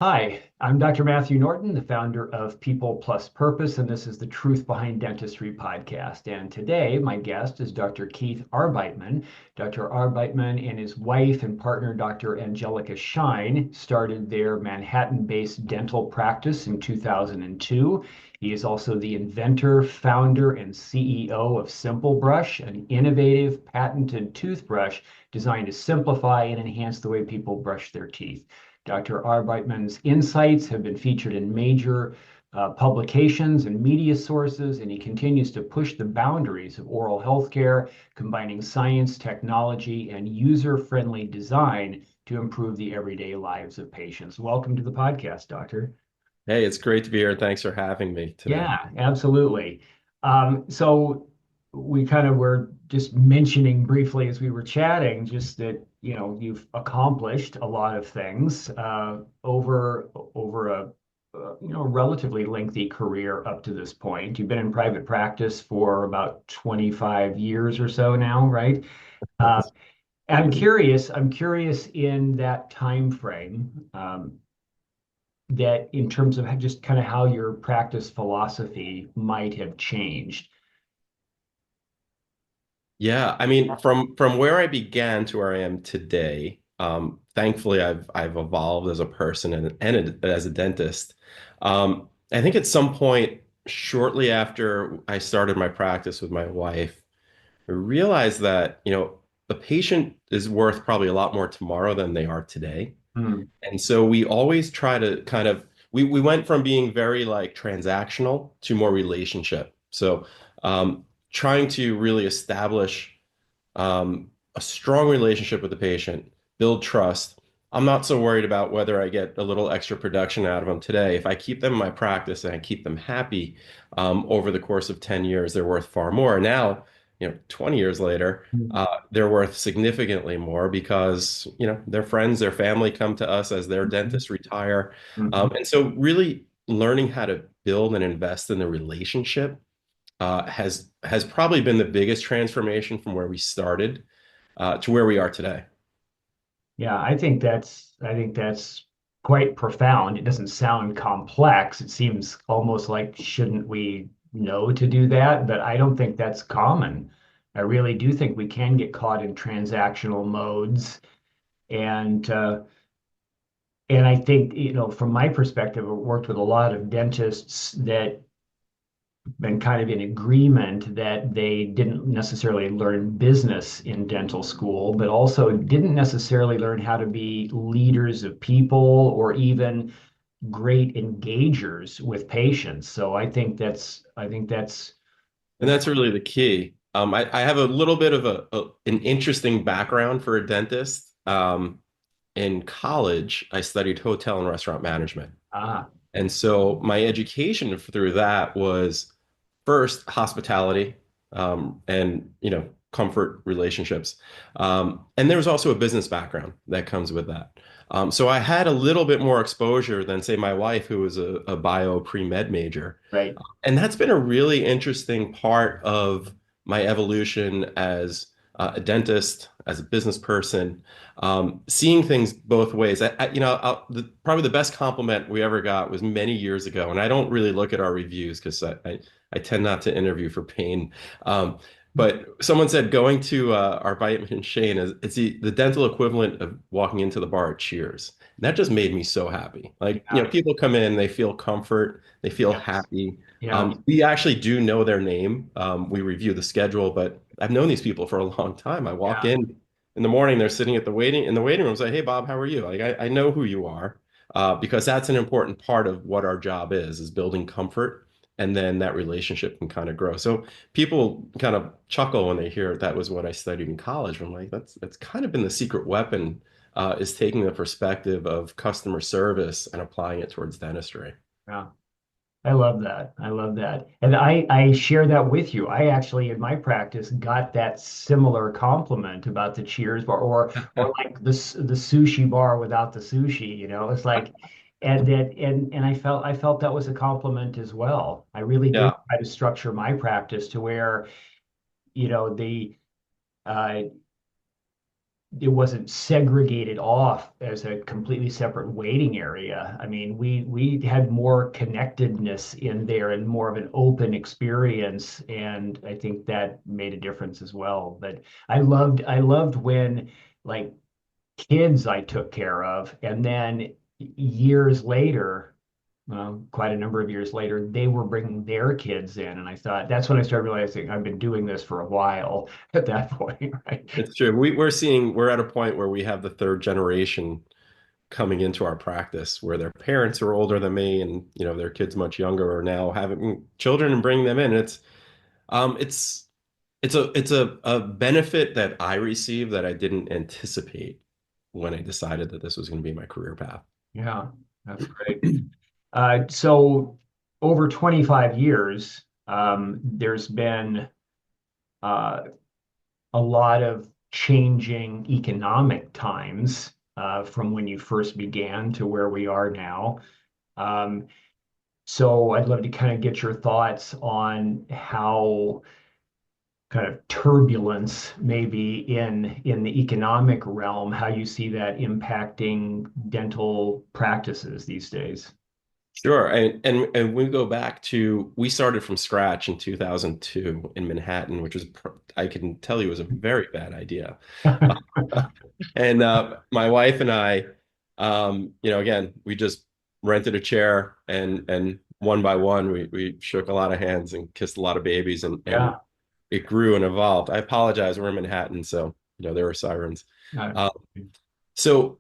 Hi, I'm Dr. Matthew Norton, the founder of People Plus Purpose, and this is the Truth Behind Dentistry podcast. And today, my guest is Dr. Keith Arbeitman. Dr. Arbeitman and his wife and partner, Dr. Angelica Shine, started their Manhattan-based dental practice in 2002. He is also the inventor, founder, and CEO of SymplBrush, an innovative, patented toothbrush designed to simplify and enhance the way people brush their teeth. Dr. Arbeitman's insights have been featured in major publications and media sources, and he continues to push the boundaries of oral health care, combining science, technology, and user-friendly design to improve the everyday lives of patients. Welcome to the podcast, Doctor. Hey, it's great to be here. Thanks for having me today. Yeah, absolutely. So we kind of were just mentioning briefly as we were chatting, just that, you've accomplished a lot of things over a relatively lengthy career up to this point. You've been in private practice for about 25 years or so now, right? Uh, I'm curious in that time frame. That in terms of just kind of how your practice philosophy might have changed. Yeah, I mean, from where I began to where I am today, thankfully I've evolved as a person as a dentist. I think at some point shortly after I started my practice with my wife, I realized that, a patient is worth probably a lot more tomorrow than they are today. Hmm. And so we always try to kind of we went from being very like transactional to more relationship. So trying to really establish a strong relationship with the patient, build trust. I'm not so worried about whether I get a little extra production out of them today. If I keep them in my practice and I keep them happy over the course of 10 years, they're worth far more. Now, 20 years later, they're worth significantly more because, their friends, their family come to us as their Mhm. dentists retire. Mhm. And so really learning how to build and invest in the relationship has probably been the biggest transformation from where we started to where we are today. Yeah, I think that's quite profound. It doesn't sound complex. It seems almost like shouldn't we know to do that? But I don't think that's common. I really do think we can get caught in transactional modes and and I think, from my perspective, I've worked with a lot of dentists that been kind of in agreement that they didn't necessarily learn business in dental school, but also didn't necessarily learn how to be leaders of people or even great engagers with patients. So I think that's And that's that's really the key. I have a little bit of an interesting background for a dentist. In college, I studied hotel and restaurant management. ah And so my education through that was first hospitality and comfort relationships. And there was also a business background that comes with that. So I had a little bit more exposure than say my wife, who was a bio pre-med major. right. And that's been a really interesting part of my evolution as a dentist, as a business person, seeing things both ways. Probably the best compliment we ever got was many years ago, and I don't really look at our reviews because I tend not to interview for pain. But someone said going to our Arbeitman and Shane is it's the dental equivalent of walking into the bar at Cheers. And that just made me so happy. Like, Yeah. people come in, they feel comfort, they feel Yes. happy. Yeah. We actually do know their name. We review the schedule, but I've known these people for a long time. I walk Yeah. in the morning, they're sitting at the waiting room, say, "Hey, Bob, how are you?" Like, I know who you are, because that's an important part of what our job is building comfort, and then that relationship can kind of grow. So people kind of chuckle when they hear that was what I studied in college. I'm like, that's kind of been the secret weapon, is taking the perspective of customer service and applying it towards dentistry. Yeah. I love that. I love that. And I share that with you. I actually in my practice got that similar compliment about the Cheers bar or like the sushi bar without the sushi, It's like and I felt that was a compliment as well. I really did Yeah. try to structure my practice to where, the uh it wasn't segregated off as a completely separate waiting area. I mean, we had more connectedness in there and more of an open experience, and I think that made a difference as well. But I loved when, like, kids I took care of, and then years later, quite a number of years later, they were bringing their kids in, and I thought that's when I started realizing I've been doing this for a while at that point, right? It's true. We're at a point where we have the third generation coming into our practice where their parents are older than me and their kids much younger are now having children and bringing them in. It's a benefit that I receive that I didn't anticipate when I decided that this was going to be my career path. Yeah, that's great. So over 25 years, there's been uh, a lot of changing economic times from when you first began to where we are now. Um, so I'd love to kind of get your thoughts on how kind of turbulence maybe in the economic realm, how you see that impacting dental practices these days. Sure. And we go back to, we started from scratch in 2002 in Manhattan, which was, I can tell you, was a very bad idea. And my wife and I, again, we just rented a chair and one by one, we shook a lot of hands and kissed a lot of babies and Yeah. it grew and evolved. I apologize. We're in Manhattan, so, there were sirens. Uh, Uh, so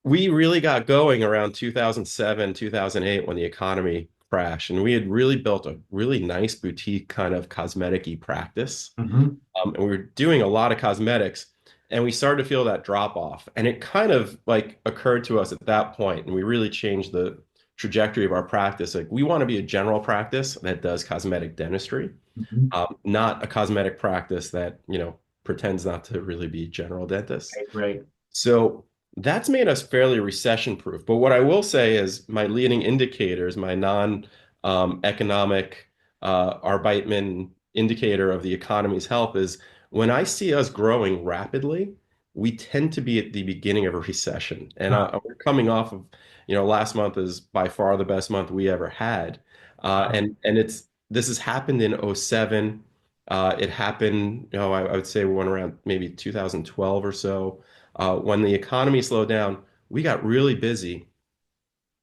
we really got going around 2007, 2008 when the economy crashed. And we had really built a really nice boutique kind of cosmetic-y practice. mhm. And we were doing a lot of cosmetics and we started to feel that drop off. And it kind of like occurred to us at that point, and we really changed the trajectory of our practice. Like we want to be a general practice that does cosmetic dentistry, Mhm. not a cosmetic practice that, pretends not to really be a general dentist. Right, right. So that's made us fairly recession proof. But what I will say is my leading indicators, my non economic Arbeitman indicator of the economy's health is when I see us growing rapidly, we tend to be at the beginning of a recession. And Huh. we're coming off of, last month is by far the best month we ever had. And this has happened in '07. It happened, I would say one around maybe 2012 or so. When the economy slowed down, we got really busy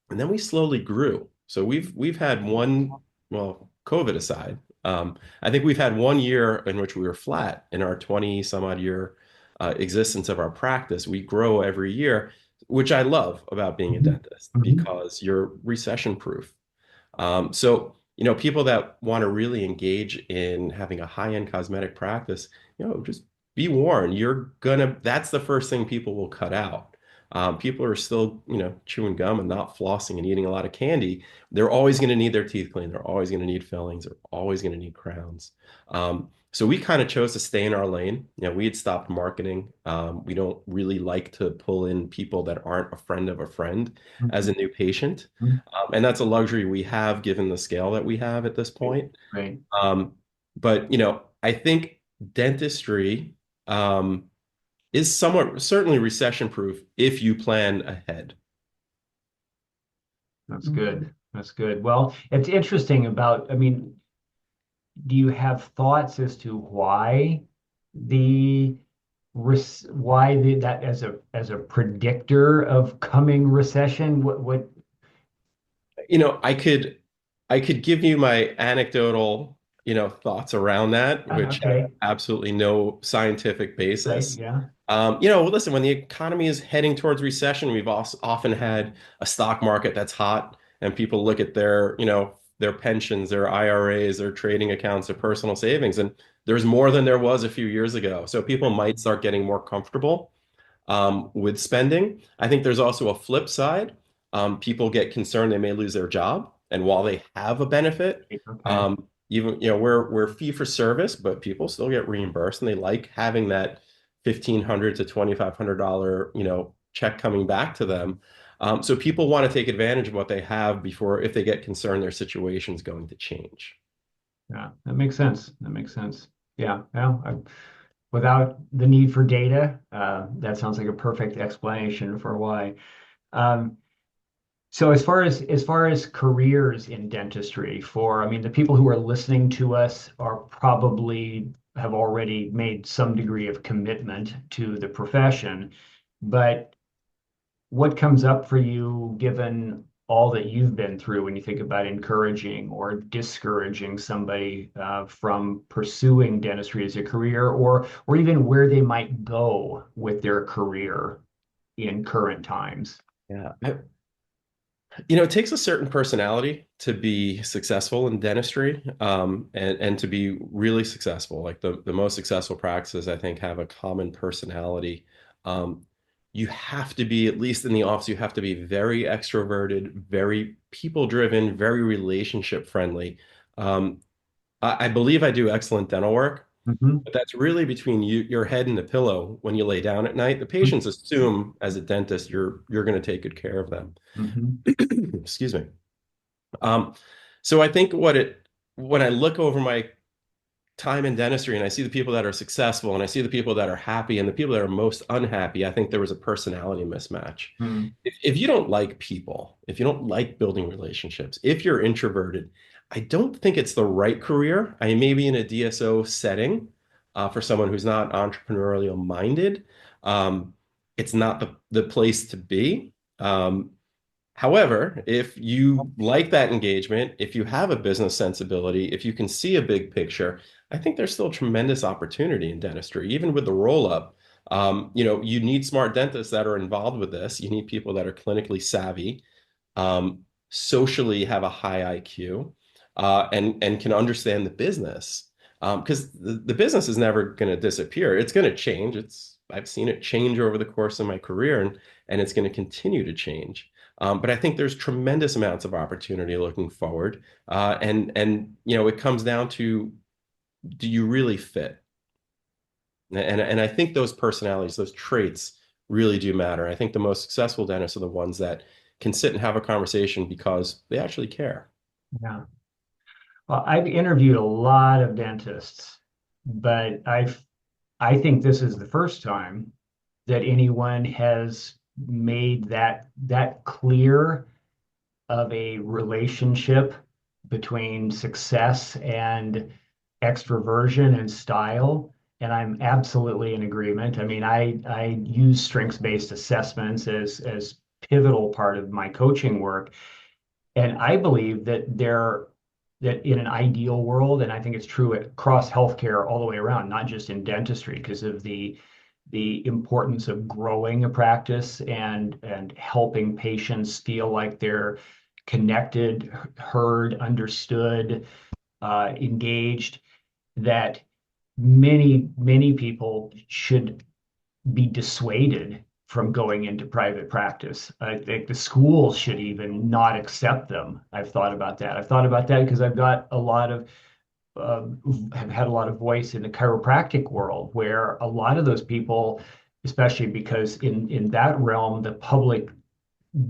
and then we slowly grew. So we've had one, well, COVID aside, I think we've had 1 year in which we were flat in our 20 some odd year existence of our practice. We grow every year, which I love about being a Mhm. dentist Mhm. because you're recession proof. So, people that want to really engage in having a high-end cosmetic practice, just be warned, that's the first thing people will cut out. People are still, chewing gum and not flossing and eating a lot of candy. They're always going to need their teeth cleaned. They're always going to need fillings. They're always going to need crowns. So we kind of chose to stay in our lane. We had stopped marketing. We don't really like to pull in people that aren't a friend of a friend as a Mhm. new patient. Mhm. And that's a luxury we have given the scale that we have at this Right, point. right. But I think dentistry is somewhat certainly recession proof if you plan ahead. That's good. That's good. Well, it's interesting about, I mean, do you have thoughts as to the that as a predictor of coming recession? What I could give you my anecdotal, thoughts around that, which have okay. absolutely no scientific Right, basis. yeah. Listen, when the economy is heading towards recession, we've also often had a stock market that's hot, and people look at their pensions, their IRAs, their trading accounts, their personal savings, and there's more than there was a few years ago. So people might start getting more comfortable with spending. I think there's also a flip side. People get concerned they may lose their job, and while they have a benefit, Okay. even we're fee for service, but people still get reimbursed, and they like having that $1,500 to $2,500 check coming back to them. So people want to take advantage of what they have before, if they get concerned, their situation is going to change. Yeah, that makes sense. That makes sense. Yeah, yeah. without the need for data. That sounds like a perfect explanation for why. Um, so as far as careers in dentistry for, I mean, the people who are listening to us are probably have already made some degree of commitment to the profession, but what comes up for you given all that you've been through when you think about encouraging or discouraging somebody from pursuing dentistry as a career, or even where they might go with their career in current times? Yeah. It takes a certain personality to be successful in dentistry, and to be really successful. Like the most successful practices, I think, have a common personality. Um, you have to be, at least in the office, you have to be very extroverted, very people driven, very relationship friendly. Um, I believe I do excellent dental work, Hmm. but that's really between your head and the pillow when you lay down at night. The patients assume, as a dentist, you're going to take good care of them. Hmm. Excuse me. Um, so I think when I look over my time in dentistry and I see the people that are successful and I see the people that are happy and the people that are most unhappy, I think there was a personality mismatch. Hmm. If you don't like people, if you don't like building relationships, if you're introverted, I don't think it's the right career. I may be in a DSO setting, for someone who's not entrepreneurial minded. Um, it's not the place to be. However, if you like that engagement, if you have a business sensibility, if you can see a big picture, I think there's still tremendous opportunity in dentistry, even with the roll up. You need smart dentists that are involved with this. You need people that are clinically savvy, socially have a high IQ, and can understand the business. Because the business is never going to disappear. It's going to change. I've seen it change over the course of my career, and it's going to continue to change. But I think there's tremendous amounts of opportunity looking forward. And it comes down to, do you really fit? And I think those personalities, those traits really do matter. I think the most successful dentists are the ones that can sit and have a conversation because they actually care. Yeah. Well, I've interviewed a lot of dentists, but I think this is the first time that anyone has made that clear of a relationship between success and extroversion and style. And I'm absolutely in agreement. I mean, I use strengths-based assessments as pivotal part of my coaching work. And I believe that in an ideal world, and I think it's true across healthcare all the way around, not just in dentistry, because of the importance of growing a practice and helping patients feel like they're connected, heard, understood, engaged, that many people should be dissuaded from going into private practice. I think the schools should even not accept them. I've thought about that. I've thought about that because I've got a lot of uh, have had a lot of voice in the chiropractic world, where a lot of those people, especially because in that realm, the public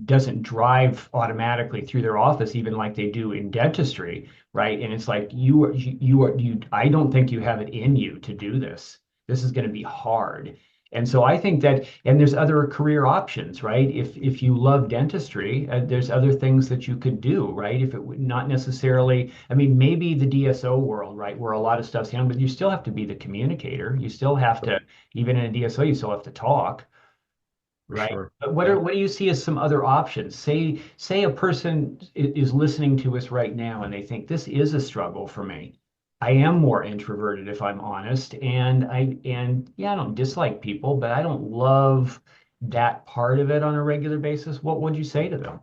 doesn't drive automatically through their office, even like they do in dentistry, right? And it's like I don't think you have it in you to do this. This is going to be hard. And so I think that, and there's other career options, right? If you love dentistry, there's other things that you could do, right? If it would not necessarily, I mean, maybe the DSO world, right, where a lot of stuff's handled, but you still have to be the communicator. You still have to, even in a DSO, you still have to talk, For right? sure. But Yeah. what do you see as some other options? Say a person is listening to us right now and they think this is a struggle for me. I am more introverted if I'm honest, and yeah, I don't dislike people, but I don't love that part of it on a regular basis. What would you say to them?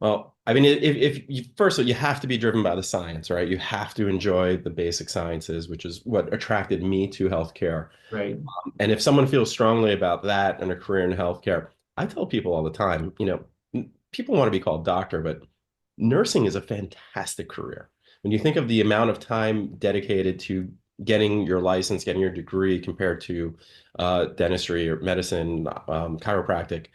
Well, I mean, if you, first of all, you have to be driven by the science, right? You have to enjoy the basic sciences, which is what attracted me to healthcare. Right. And if someone feels strongly about that and a career in healthcare, I tell people all the time, people want to be called doctor, but nursing is a fantastic career. When you think of the amount of time dedicated to getting your license, getting your degree compared to dentistry or medicine, chiropractic,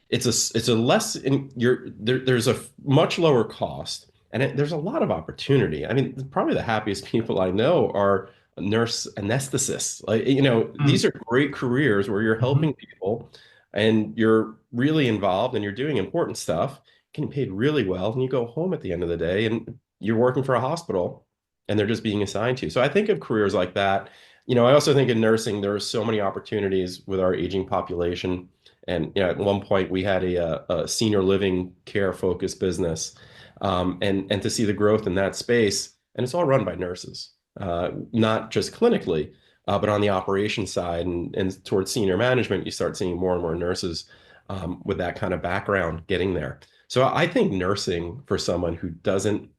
it's a less in there's a much lower cost, and there's a lot of opportunity. I mean, probably the happiest people I know are nurse anesthetists. Like, these Mm. are great careers where you're Mhm. helping people and you're really involved and you're doing important stuff, getting paid really well, and you go home at the end of the day and you're working for a hospital and they're just being assigned to you. So I think of careers like that. I also think in nursing, there are so many opportunities with our aging population. And at one point we had a senior living care focused business, and to see the growth in that space, and it's all run by nurses, not just clinically, but on the operation side and towards senior management, you start seeing more and more nurses with that kind of background getting there. So I think nursing for someone who doesn't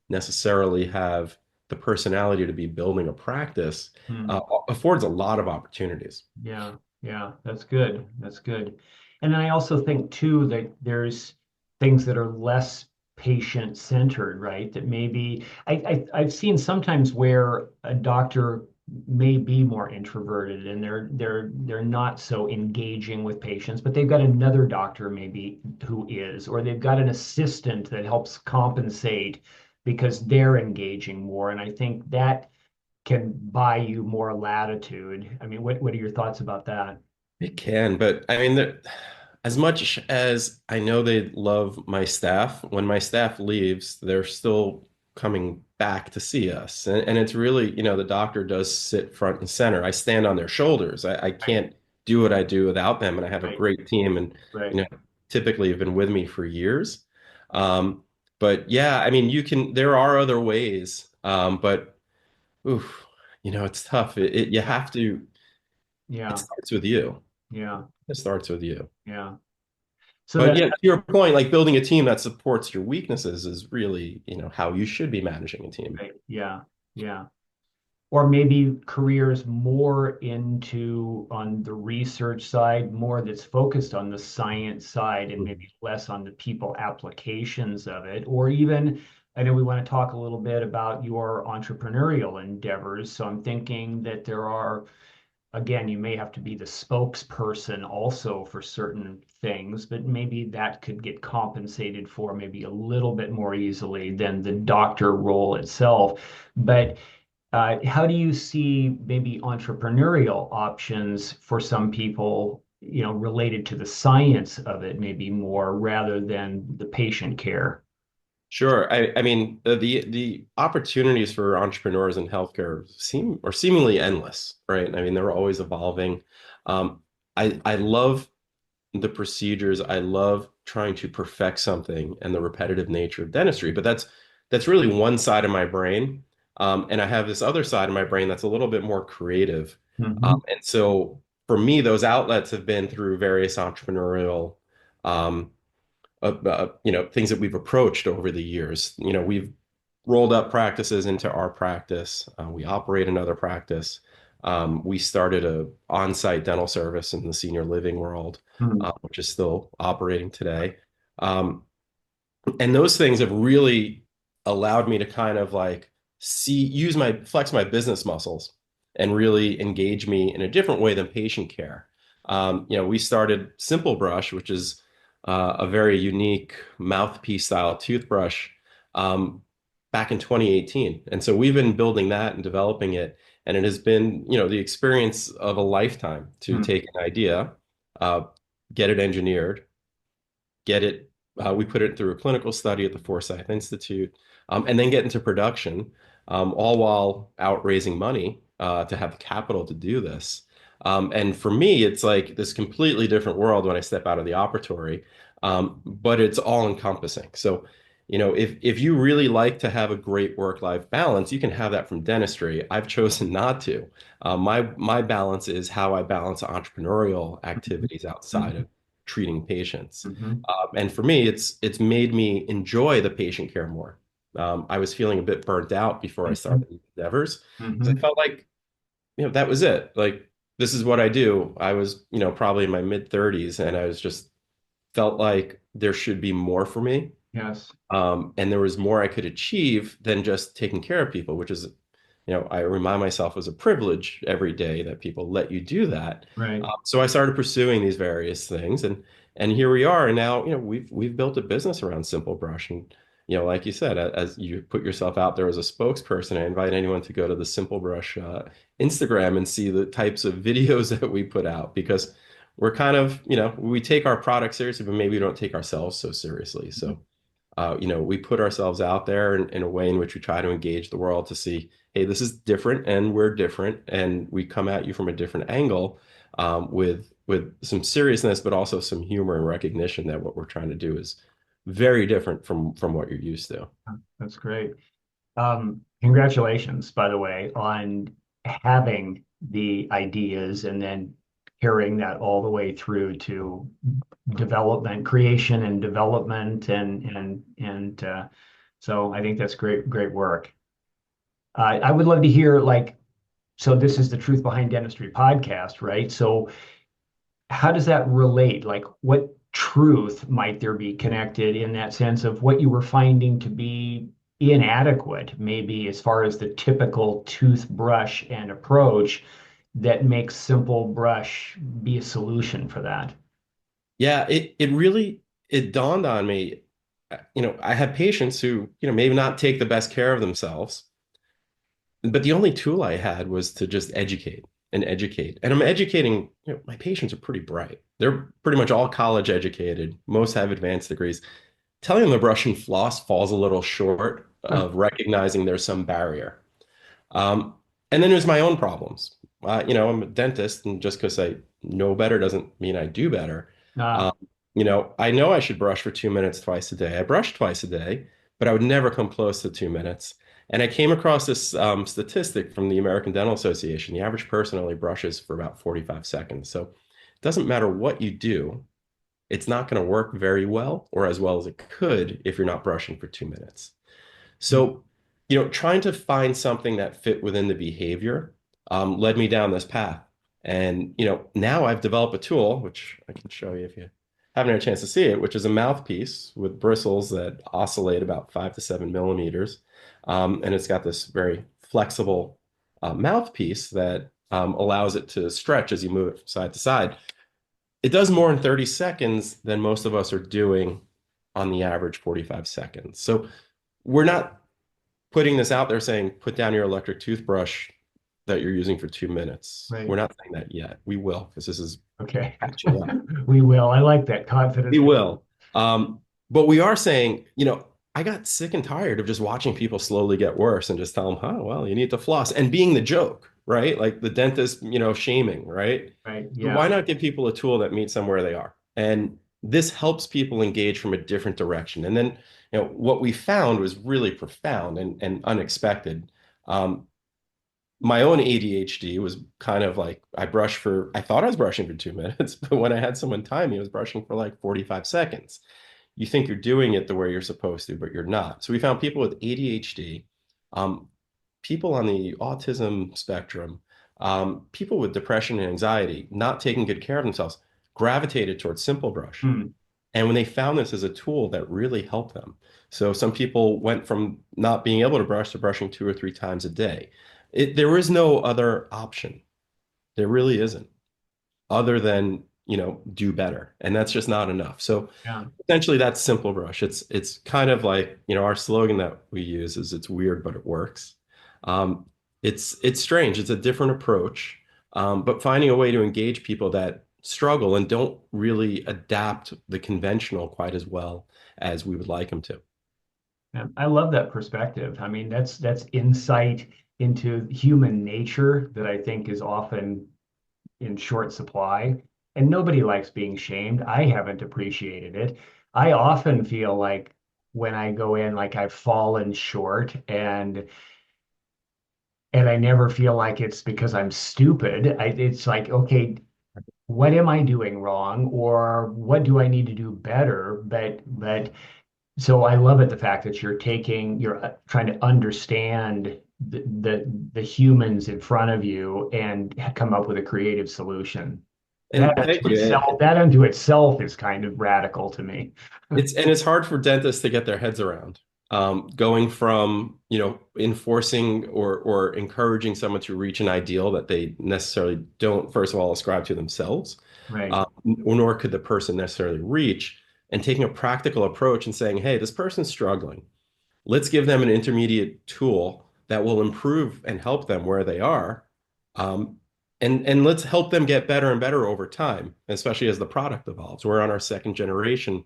necessarily have the personality to be building a practice Mm. affords a lot of opportunities. Yeah, yeah, that's good. That's good. And then I also think too that there's things that are less patient centered, right? That maybe I've seen sometimes where a doctor may be more introverted and they're not so engaging with patients, but they've got another doctor maybe who is, or they've got an assistant that helps compensate because they're engaging more. And I think that can buy you more latitude. I mean, what are your thoughts about that? It can, but I mean, as much as I know they love my staff, when my staff leaves, they're still coming back to see us. And it's really, the doctor does sit front and center. I stand on their shoulders. I Right, can't do what I do without them. And I have a right, great team and, right. you know, typically have been with me for years. Um, but yeah, I mean, there are other ways. But oof, it's tough. You have to, it Yeah, starts with you. yeah, It starts with you. yeah. So But that, yeah, to your point, like building a team that supports your weaknesses is really, how you should be managing a team. right, yeah, yeah. Or maybe careers more into on the research side, more that's focused on the science side and maybe Mhm. less on the people applications of it. Or even, I know we want to talk a little bit about your entrepreneurial endeavors. So I'm thinking that there are again, you may have to be the spokesperson also for certain things, but maybe that could get compensated for maybe a little bit more easily than the doctor role itself. But how do you see maybe entrepreneurial options for some people, related to the science of it, maybe more rather than the patient care? Sure. I mean, the opportunities for entrepreneurs in healthcare seemingly endless, right? I mean, they're always evolving. Um, I love the procedures. I love trying to perfect something and the repetitive nature of dentistry, but that's really one side of my brain. And I have this other side of my brain that's a little bit more creative. Hmm. And so for me, those outlets have been through various entrepreneurial um, things that we've approached over the years. We've rolled up practices into our practice. We operate another practice. We started a on-site dental service in the senior living world, which is still operating today. Um, and those things have really allowed me to kind of like flex my business muscles and really engage me in a different way than patient care. We started SymplBrush, which is a very unique mouthpiece style toothbrush, um, back in 2018. And so we've been building that and developing it. And it has been, the experience of a lifetime to take an idea, uh, get it engineered, get it. We put it through a clinical study at the Forsyth Institute, and then get into production, all while out raising money to have the capital to do this. And for me, it's like this completely different world when I step out of the operatory, but it's all encompassing. So, if you really like to have a great work-life balance, you can have that from dentistry. I've chosen not to. My balance is how I balance entrepreneurial activities outside Hmm. of treating patients. Hmm. And for me, it's made me enjoy the patient care more. I was feeling a bit burnt out before I Hmm. started these endeavors because I Hmm. felt like, that was it. Like, this is what I do. I was, probably in my mid 30s, and I was just felt like there should be more for me. Yes, And there was more I could achieve than just taking care of people, which is, I remind myself was a privilege every day that people let you do that. right. So I started pursuing these various things, and here we are. And now, we've built a business around SymplBrush, and like you said, as you put yourself out there as a spokesperson, I invite anyone to go to the SymplBrush Instagram and see the types of videos that we put out because we're kind of, we take our product seriously, but maybe we don't take ourselves so seriously. So, we put ourselves out there in a way in which we try to engage the world to see, hey, this is different and we're different, and we come at you from a different angle with some seriousness, but also some humor and recognition that what we're trying to do is very different from what you're used to. That's great. Congratulations, by the way, on having the ideas and then carrying that all the way through to development, creation and development and so I think that's great work. I would love to hear so this is the Truth Behind Dentistry podcast, right? So how does that relate? Like what truth might there be connected in that sense of what you were finding to be inadequate, maybe as far as the typical toothbrush and approach that makes SymplBrush be a solution for that? Yeah, it really it dawned on me, I have patients who, maybe not take the best care of themselves, but the only tool I had was to just educate and educate. And I'm educating, my patients are pretty bright. They're pretty much all college educated. Most have advanced degrees. Telling them to brush and floss falls a little short of recognizing there's some barrier. Um, and then there's my own problems. I'm a dentist, and just because I know better doesn't mean I do better. Uh, Um, I know I should brush for 2 minutes twice a day. I brush twice a day, but I would never come close to 2 minutes. And I came across this statistic from the American Dental Association. The average person only brushes for about 45 seconds. So it doesn't matter what you do, it's not going to work very well or as well as it could if you're not brushing for 2 minutes. So, trying to find something that fit within the behavior led me down this path. And, now I've developed a tool, which I can show you if you haven't had a chance to see it, which is a mouthpiece with bristles that oscillate about 5 to 7 millimeters. And it's got this very flexible mouthpiece that allows it to stretch as you move it from side to side. It does more in 30 seconds than most of us are doing on the average 45 seconds. So we're not putting this out there saying, put down your electric toothbrush that you're using for 2 minutes. right. We're not saying that yet. We will, because this is Okay. catching up. We will. I like that confidence. We will. But we are saying, I got sick and tired of just watching people slowly get worse and just tell them, oh, well, you need to floss and being the joke, right? Like the dentist, shaming, right? Right. So Yeah. why not give people a tool that meets them where they are? And this helps people engage from a different direction. And then, what we found was really profound and unexpected. My own ADHD was kind of like I thought I was brushing for 2 minutes, but when I had someone time me, I was brushing for like 45 seconds. You think you're doing it the way you're supposed to, but you're not. So we found people with ADHD, um, people on the autism spectrum, people with depression and anxiety, not taking good care of themselves, gravitated towards SymplBrush. Hmm. And when they found this as a tool that really helped them. So some people went from not being able to brush to brushing 2 or 3 times a day. There is no other option. There really isn't, other than, do better. And that's just not enough. So Yeah. essentially that's SymplBrush. It's kind of like, our slogan that we use is it's weird, but it works. Um, it's strange. It's a different approach, but finding a way to engage people that struggle and don't really adapt the conventional quite as well as we would like them to. Yeah, I love that perspective. I mean, that's insight into human nature that I think is often in short supply. And nobody likes being shamed. I haven't appreciated it. I often feel like when I go in, like I've fallen short and I never feel like it's because I'm stupid. It's like, okay, what am I doing wrong or what do I need to do better? But so I love it, the fact that you're trying to understand the humans in front of you and come up with a creative solution. And thank you. That unto itself is kind of radical to me. It's hard for dentists to get their heads around. Going from, enforcing or encouraging someone to reach an ideal that they necessarily don't, first of all, ascribe to themselves, Right. nor could the person necessarily reach, and taking a practical approach and saying, hey, this person's struggling. Let's give them an intermediate tool that will improve and help them where they are. Um, and let's help them get better and better over time, especially as the product evolves. We're on our second generation.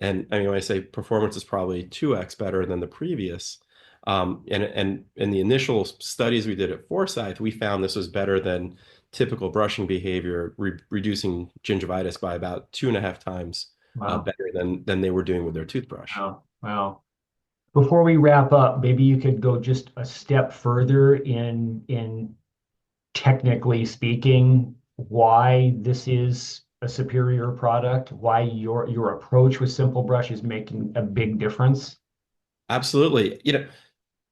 And I mean, when I say performance is probably 2x better than the previous. And in the initial studies we did at Forsyth, we found this was better than typical brushing behavior, reducing gingivitis by about 2.5 times Wow. better than they were doing with their toothbrush. Wow. Wow. Before we wrap up, maybe you could go just a step further in technically speaking, why this is a superior product, why your approach with SymplBrush is making a big difference. Absolutely.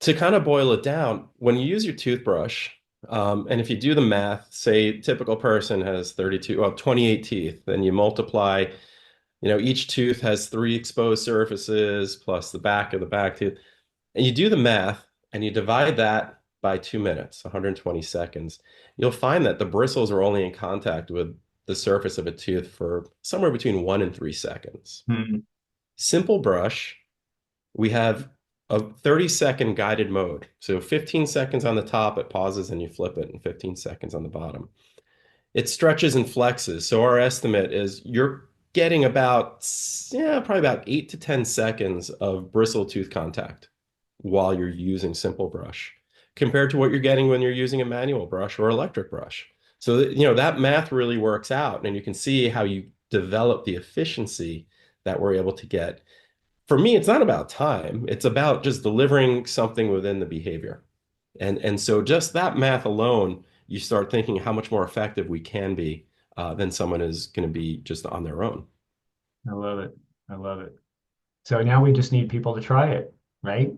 To kind of boil it down, when you use your toothbrush, and if you do the math, say typical person has 32, well, 28 teeth, then you multiply, each tooth has three exposed surfaces plus the back of the back tooth, and you do the math and you divide that by 2 minutes, 120 seconds, you'll find that the bristles are only in contact with the surface of a tooth for somewhere between 1 and 3 seconds. Hmm. Simple brush, we have a 30-second guided mode. So 15 seconds on the top, it pauses and you flip it, and 15 seconds on the bottom. It stretches and flexes. So our estimate is you're getting about, yeah, probably about 8 to 10 seconds of bristle tooth contact while you're using Simple Brush compared to what you're getting when you're using a manual brush or electric brush. So, that math really works out, and you can see how you develop the efficiency that we're able to get. For me, it's not about time. It's about just delivering something within the behavior. And so just that math alone, you start thinking how much more effective we can be than someone is going to be just on their own. I love it. I love it. So now we just need people to try it, right?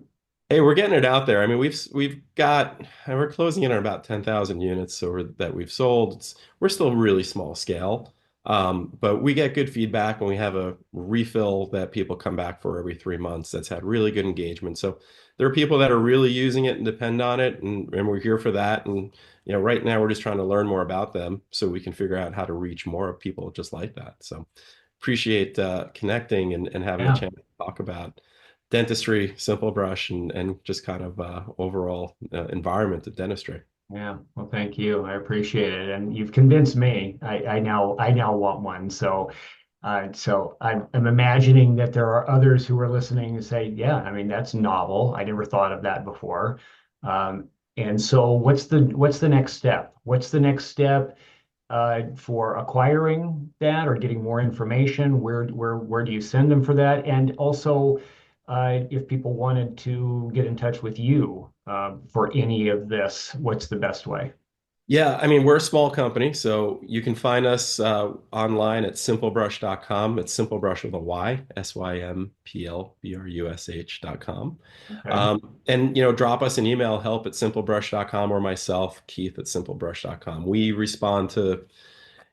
Hey, we're getting it out there. I mean, we're closing in on about 10,000 units over that we've sold. We're still really small scale, but we get good feedback when we have a refill that people come back for every 3 months. That's had really good engagement. So there are people that are really using it and depend on it, and we're here for that. And right now we're just trying to learn more about them so we can figure out how to reach more people just like that. So appreciate connecting and having a Yeah. chance to talk about dentistry, SymplBrush, and just kind of overall environment of dentistry. Yeah. Well, thank you. I appreciate it. And you've convinced me. I now want one. So I'm imagining that there are others who are listening and say, yeah, I mean, that's novel. I never thought of that before. And so what's the next step? What's the next step for acquiring that or getting more information? Where do you send them for that? And also, if people wanted to get in touch with you for any of this, what's the best way? Yeah, I mean, we're a small company, so you can find us online at simplebrush.com. It's SymplBrush with a Y, SymplBrush.com. Okay. And drop us an email, help at simplebrush.com, or myself, Keith at simplebrush.com. We respond to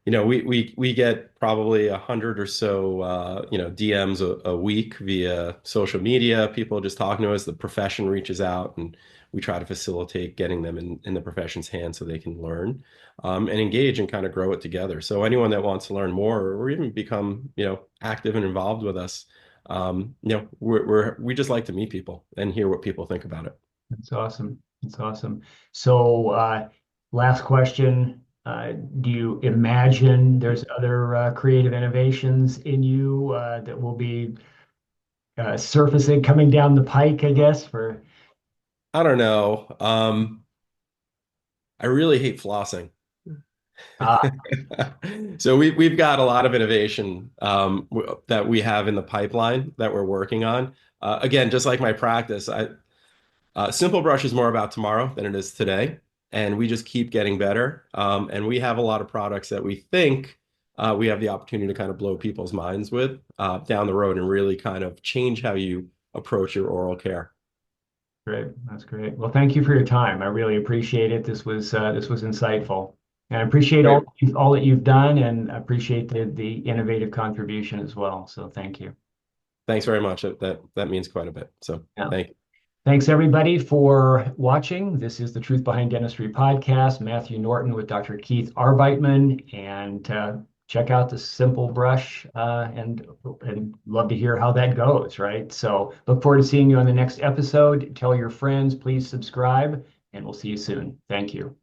we get probably 100 or so DMs a week via social media, people just talking to us. The profession reaches out, and we try to facilitate getting them in the profession's hands so they can learn and engage and kind of grow it together. So anyone that wants to learn more or even become active and involved with us, we just like to meet people and hear what people think about it. That's awesome. That's awesome. So, last question. Do you imagine there's other creative innovations in you that will be surfacing coming down the pike, I guess, for I don't know. I really hate flossing. uh, So we've got a lot of innovation that we have in the pipeline that we're working on. Again, just like my practice, Simple Brush is more about tomorrow than it is today, and we just keep getting better. And we have a lot of products that we think we have the opportunity to kind of blow people's minds with down the road and really kind of change how you approach your oral care. great. That's great. Well, thank you for your time. I really appreciate it. This was insightful. And I appreciate Great. all that you've done and appreciate the innovative contribution as well. So thank you. Thanks very much. That means quite a bit. So Yeah. thank you. Thanks everybody for watching. This is the Truth Behind Dentistry podcast. Matthew Norton with Dr. Keith Arbeitman, and check out the SymplBrush and love to hear how that goes, right? So look forward to seeing you on the next episode. Tell your friends, please subscribe, and we'll see you soon. Thank you.